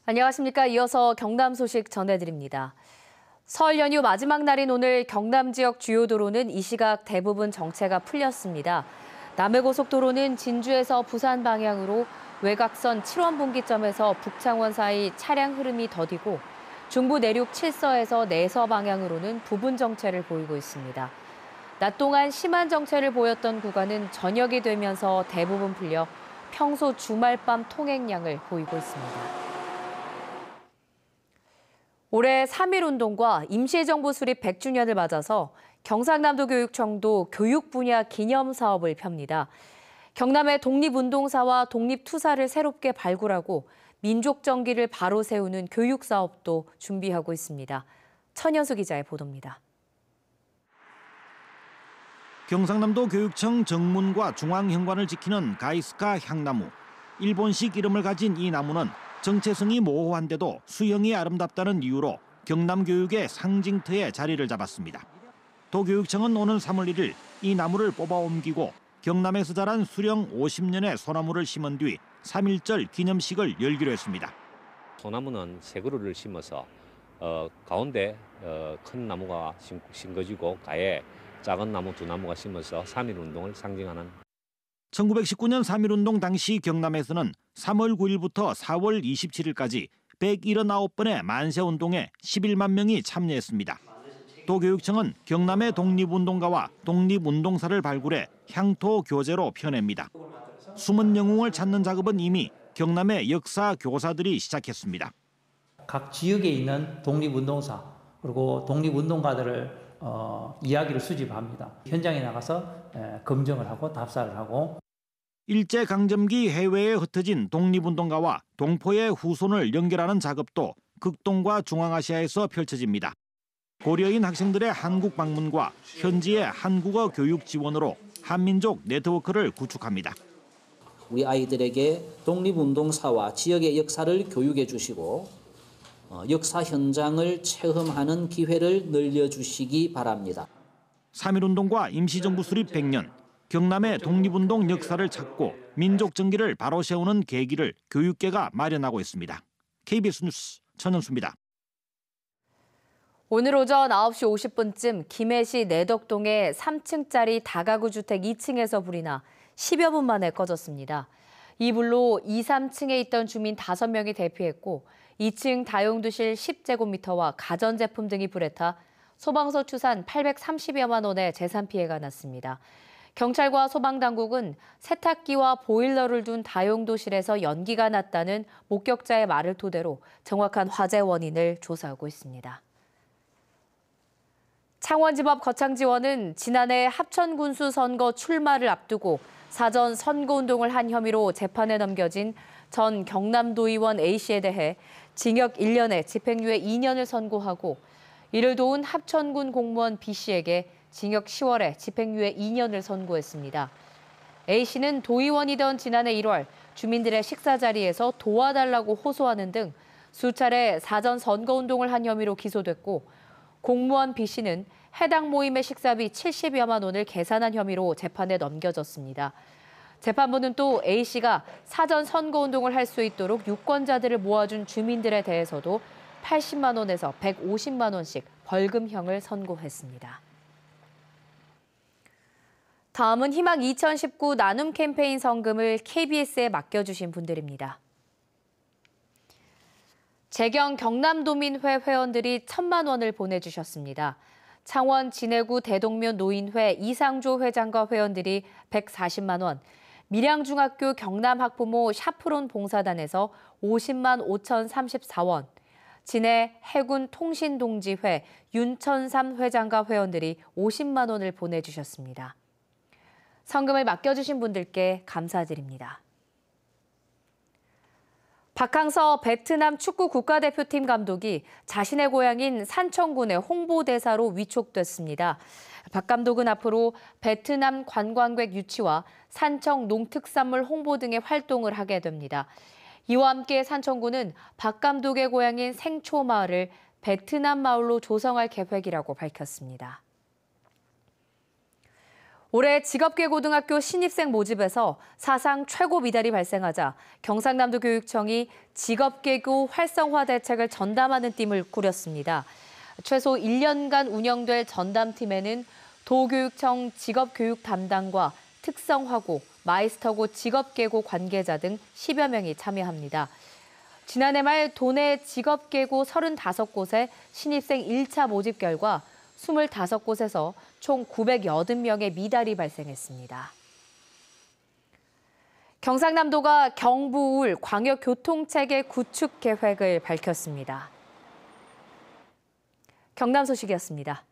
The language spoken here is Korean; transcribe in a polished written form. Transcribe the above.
안녕하십니까. 이어서 경남 소식 전해드립니다. 설 연휴 마지막 날인 오늘 경남 지역 주요 도로는 이 시각 대부분 정체가 풀렸습니다. 남해고속도로는 진주에서 부산 방향으로 외곽선 7원 분기점에서 북창원 사이 차량 흐름이 더디고 중부 내륙 칠서에서 내서 방향으로는 부분 정체를 보이고 있습니다. 낮 동안 심한 정체를 보였던 구간은 저녁이 되면서 대부분 풀려 평소 주말밤 통행량을 보이고 있습니다. 올해 3.1운동과 임시정부 수립 100주년을 맞아서 경상남도 교육청도 교육 분야 기념사업을 펴니다. 경남의 독립운동사와 독립투사를 새롭게 발굴하고 민족정기를 바로 세우는 교육사업도 준비하고 있습니다. 천연수 기자의 보도입니다. 경상남도 교육청 정문과 중앙현관을 지키는 가이스카 향나무. 일본식 이름을 가진 이 나무는 정체성이 모호한데도 수형이 아름답다는 이유로 경남 교육의 상징터에 자리를 잡았습니다. 도교육청은 오는 3월 1일 이 나무를 뽑아 옮기고 경남에서 자란 수령 50년의 소나무를 심은 뒤 3.1절 기념식을 열기로 했습니다. 소나무는 세 그루를 심어서 가운데 큰 나무가 심겨지고 가에 작은 나무 두 나무가 심어서 3.1운동을 상징하는 1919년 3.1운동 당시 경남에서는 3월 9일부터 4월 27일까지 179번의 만세운동에 11만 명이 참여했습니다. 도교육청은 경남의 독립운동가와 독립운동사를 발굴해 향토 교재로 펴냅니다. 숨은 영웅을 찾는 작업은 이미 경남의 역사 교사들이 시작했습니다. 각 지역에 있는 독립운동사 그리고 독립운동가들을 이야기를 수집합니다. 현장에 나가서 검증을 하고 답사를 하고 일제강점기 해외에 흩어진 독립운동가와 동포의 후손을 연결하는 작업도 극동과 중앙아시아에서 펼쳐집니다. 고려인 학생들의 한국 방문과 현지의 한국어 교육 지원으로 한민족 네트워크를 구축합니다. 우리 아이들에게 독립운동사와 지역의 역사를 교육해 주시고 역사 현장을 체험하는 기회를 늘려주시기 바랍니다. 3.1운동과 임시정부 수립 100년, 경남의 독립운동 역사를 찾고 민족정기를 바로 세우는 계기를 교육계가 마련하고 있습니다. KBS 뉴스 천연수입니다. 오늘 오전 9시 50분쯤 김해시 내덕동의 3층짜리 다가구 주택 2층에서 불이 나 10여 분 만에 꺼졌습니다. 이 불로 2, 3층에 있던 주민 5명이 대피했고 2층 다용도실 10제곱미터와 가전제품 등이 불에 타 소방서 추산 830여만 원의 재산 피해가 났습니다. 경찰과 소방당국은 세탁기와 보일러를 둔 다용도실에서 연기가 났다는 목격자의 말을 토대로 정확한 화재 원인을 조사하고 있습니다. 창원지법 거창지원은 지난해 합천군수 선거 출마를 앞두고 사전 선거운동을 한 혐의로 재판에 넘겨진 전 경남도의원 A씨에 대해 징역 1년에 집행유예 2년을 선고하고 이를 도운 합천군 공무원 B씨에게 징역 10월에 집행유예 2년을 선고했습니다. A씨는 도의원이던 지난해 1월 주민들의 식사 자리에서 도와달라고 호소하는 등 수차례 사전 선거운동을 한 혐의로 기소됐고 공무원 B씨는 해당 모임의 식사비 70여만 원을 계산한 혐의로 재판에 넘겨졌습니다. 재판부는 또 A씨가 사전 선거운동을 할 수 있도록 유권자들을 모아준 주민들에 대해서도 80만 원에서 150만 원씩 벌금형을 선고했습니다. 다음은 희망 2019 나눔 캠페인 성금을 KBS에 맡겨주신 분들입니다. 재경 경남도민회 회원들이 1,000만 원을 보내주셨습니다. 창원 진해구 대동면 노인회 이상조 회장과 회원들이 140만 원, 밀양중학교 경남학부모 샤프론 봉사단에서 50만 5,034원, 진해 해군 통신동지회 윤천삼 회장과 회원들이 50만 원을 보내주셨습니다. 성금을 맡겨주신 분들께 감사드립니다. 박항서 베트남 축구 국가대표팀 감독이 자신의 고향인 산청군의 홍보대사로 위촉됐습니다. 박 감독은 앞으로 베트남 관광객 유치와 산청 농특산물 홍보 등의 활동을 하게 됩니다. 이와 함께 산청군은 박 감독의 고향인 생초마을을 베트남 마을로 조성할 계획이라고 밝혔습니다. 올해 직업계고등학교 신입생 모집에서 사상 최고 미달이 발생하자 경상남도 교육청이 직업계고 활성화 대책을 전담하는 팀을 꾸렸습니다. 최소 1년간 운영될 전담팀에는 도교육청 직업교육 담당과 특성화고, 마이스터고 직업계고 관계자 등 10여 명이 참여합니다. 지난해 말 도내 직업계고 35곳에 신입생 1차 모집 결과 25곳에서 총 980명의 미달이 발생했습니다. 경상남도가 경부울 광역교통체계 구축 계획을 밝혔습니다. 경남 소식이었습니다.